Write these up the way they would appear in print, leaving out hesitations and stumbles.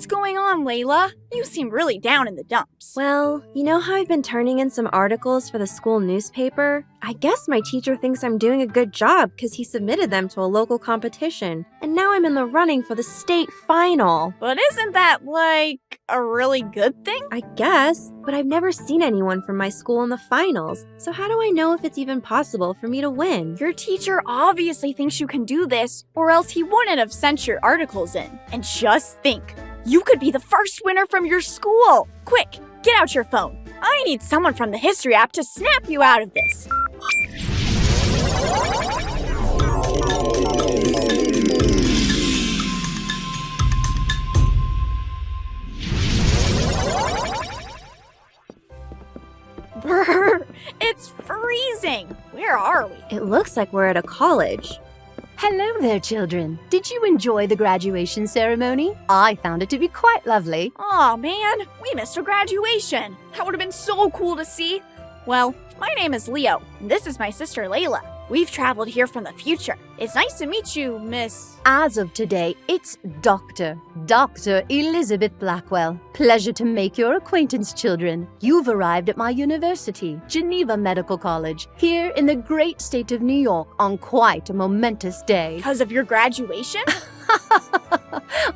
What's going on, Layla? You seem really down in the dumps. Well, you know how I've been turning in some articles for the school newspaper? I guess my teacher thinks I'm doing a good job because he submitted them to a local competition, and now I'm in the running for the state final. But isn't that, a really good thing? I guess, but I've never seen anyone from my school in the finals, so how do I know if it's even possible for me to win? Your teacher obviously thinks you can do this, or else he wouldn't have sent your articles in. And just think, you could be the first winner from your school! Quick, get out your phone. I need someone from the history app to snap you out of this. Brr, it's freezing. Where are we? It looks like we're at a college. Hello there, children. Did you enjoy the graduation ceremony? I found it to be quite lovely. Aw, man, we missed a graduation. That would have been so cool to see. Well, my name is Leo, and this is my sister Layla. We've traveled here from the future. It's nice to meet you, Miss... As of today, it's Dr. Elizabeth Blackwell. Pleasure to make your acquaintance, children. You've arrived at my university, Geneva Medical College, here in the great state of New York on quite a momentous day. Because of your graduation?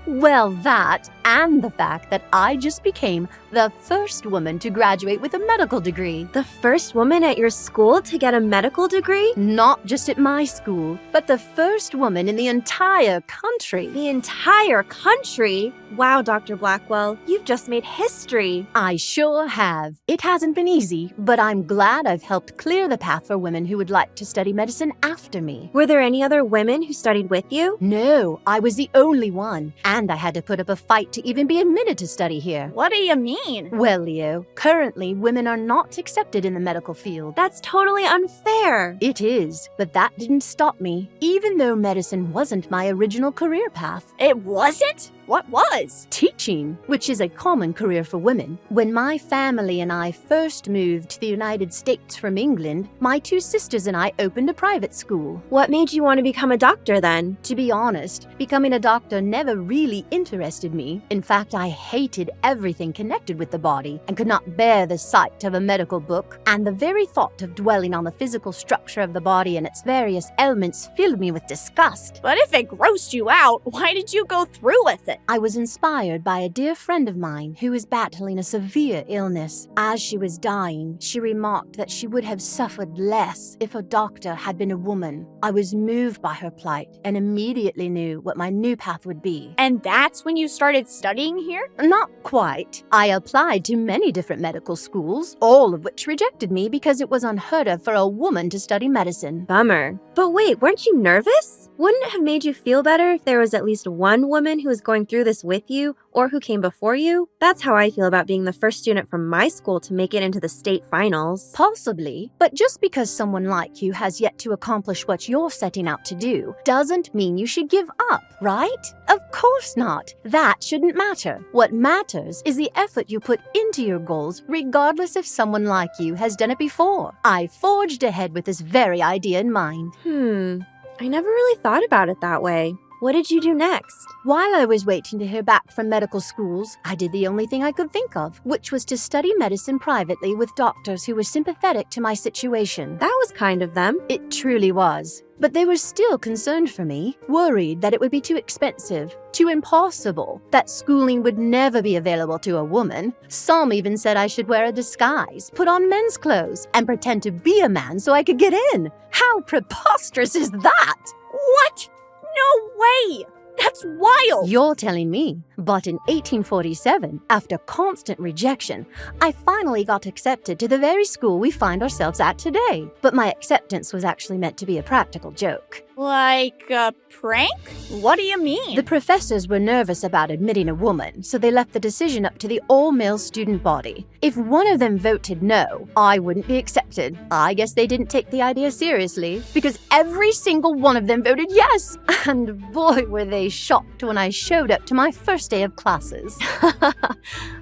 Well, that and the fact that I just became the first woman to graduate with a medical degree. The first woman at your school to get a medical degree? Not just at my school, but the first woman in the entire country. The entire country? Wow, Dr. Blackwell, you've just made history. I sure have. It hasn't been easy, but I'm glad I've helped clear the path for women who would like to study medicine after me. Were there any other women who studied with you? No, I was the only one, and I had to put up a fight to even be admitted to study here. What do you mean? Well, Leo, currently women are not accepted in the medical field. That's totally unfair. It is, but that didn't stop me, even though medicine wasn't my original career path. It wasn't? What was? Teaching, which is a common career for women. When my family and I first moved to the United States from England, my two sisters and I opened a private school. What made you want to become a doctor then? To be honest, becoming a doctor never really interested me. In fact, I hated everything connected with the body and could not bear the sight of a medical book, and the very thought of dwelling on the physical structure of the body and its various elements filled me with disgust. But if it grossed you out, why did you go through with it? I was inspired by a dear friend of mine who was battling a severe illness. As she was dying, she remarked that she would have suffered less if a doctor had been a woman. I was moved by her plight and immediately knew what my new path would be. And that's when you started studying here? Not quite. I applied to many different medical schools, all of which rejected me because it was unheard of for a woman to study medicine. Bummer. But wait, weren't you nervous? Wouldn't it have made you feel better if there was at least one woman who was going through this with you or who came before you? That's how I feel about being the first student from my school to make it into the state finals. Possibly, but just because someone like you has yet to accomplish what you're setting out to do doesn't mean you should give up, right? Of course not. That shouldn't matter. What matters is the effort you put into your goals, regardless if someone like you has done it before. I forged ahead with this very idea in mind. I never really thought about it that way. What did you do next? While I was waiting to hear back from medical schools, I did the only thing I could think of, which was to study medicine privately with doctors who were sympathetic to my situation. That was kind of them. It truly was. But they were still concerned for me, worried that it would be too expensive, too impossible, that schooling would never be available to a woman. Some even said I should wear a disguise, put on men's clothes, and pretend to be a man so I could get in. How preposterous is that? What? No way! That's wild! You're telling me. But in 1847, after constant rejection, I finally got accepted to the very school we find ourselves at today. But my acceptance was actually meant to be a practical joke. Like a prank? What do you mean? The professors were nervous about admitting a woman, so they left the decision up to the all-male student body. If one of them voted no, I wouldn't be accepted. I guess they didn't take the idea seriously, because every single one of them voted yes. And boy, were they shocked when I showed up to my first day of classes.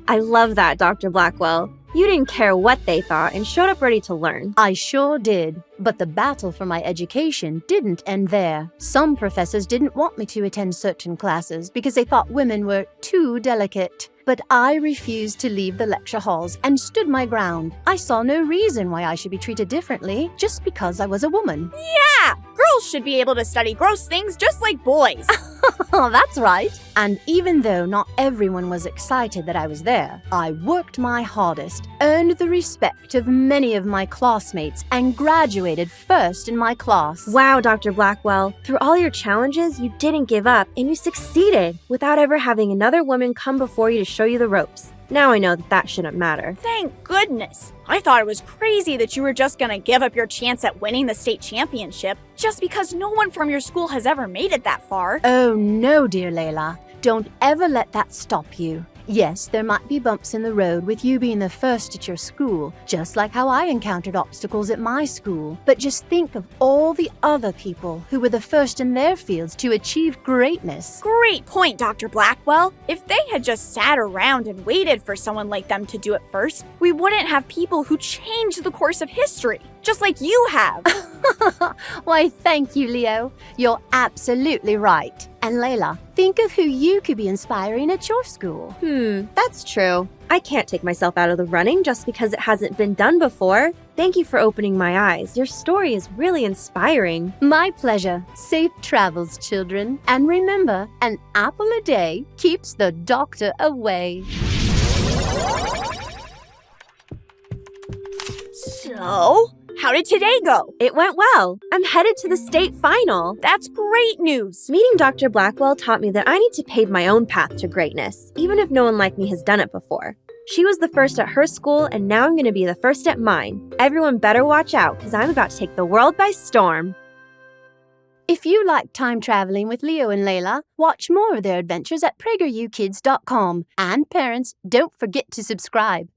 I love that, Dr. Blackwell. You didn't care what they thought and showed up ready to learn. I sure did. But the battle for my education didn't end there. Some professors didn't want me to attend certain classes because they thought women were too delicate. But I refused to leave the lecture halls and stood my ground. I saw no reason why I should be treated differently just because I was a woman. Yeah, girls should be able to study gross things just like boys. Oh, that's right. And even though not everyone was excited that I was there, I worked my hardest, earned the respect of many of my classmates, and graduated first in my class. Wow, Dr. Blackwell. Through all your challenges, you didn't give up and you succeeded without ever having another woman come before you to show you the ropes. Now I know that shouldn't matter. Thank goodness. I thought it was crazy that you were just gonna give up your chance at winning the state championship just because no one from your school has ever made it that far. Oh no, dear Layla. Don't ever let that stop you. Yes, there might be bumps in the road with you being the first at your school, just like how I encountered obstacles at my school. But just think of all the other people who were the first in their fields to achieve greatness. Great point, Dr. Blackwell. If they had just sat around and waited for someone like them to do it first, we wouldn't have people who changed the course of history, just like you have. Why, thank you, Leo. You're absolutely right. And Layla, think of who you could be inspiring at your school. That's true. I can't take myself out of the running just because it hasn't been done before. Thank you for opening my eyes. Your story is really inspiring. My pleasure. Safe travels, children. And remember, an apple a day keeps the doctor away. So, how did today go? It went well. I'm headed to the state final. That's great news. Meeting Dr. Blackwell taught me that I need to pave my own path to greatness, even if no one like me has done it before. She was the first at her school, and now I'm going to be the first at mine. Everyone better watch out, because I'm about to take the world by storm. If you like time traveling with Leo and Layla, watch more of their adventures at PragerUkids.com. And parents, don't forget to subscribe.